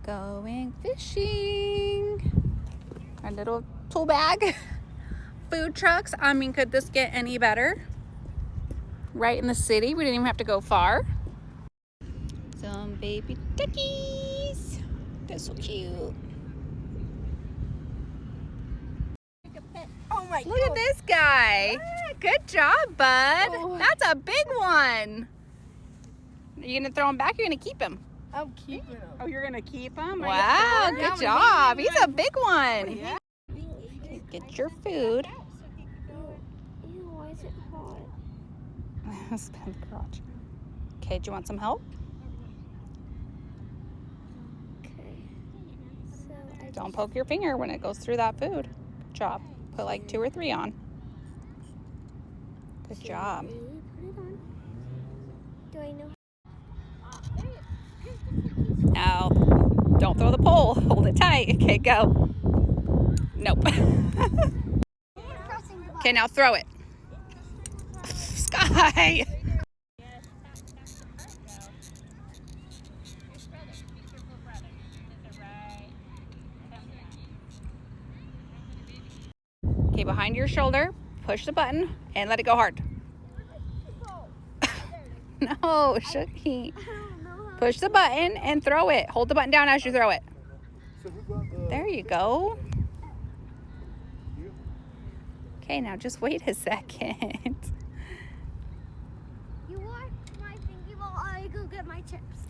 Going fishing. Our little tool bag. Food trucks. I mean, could this get any better? Right in the city. We didn't even have to go far. Some baby duckies. They're so cute. Oh my Look at this guy. Good job, bud. Oh. That's a big one. Are you gonna throw him back? Or are you gonna keep him? I'm keeping them. Oh, you're gonna keep them? Wow, good job. He's a big one. Yeah. Get your food. Ew, why is it hot? Spin the garage. Okay, do you want some help? Okay. So I Don't poke your finger when it goes through that food. Good job. Put like 2 or 3 on. Good job. really put it on. Do I know? Now, don't throw the pole. Hold it tight. Okay, go. Nope. Okay, now throw it. Sky. Okay, behind your shoulder, push the button and let it go hard. No, Shooky. Push the button and throw it. Hold the button down as you throw it. There you go. Okay, now just wait a second. You watch my thingy while I go get my chips.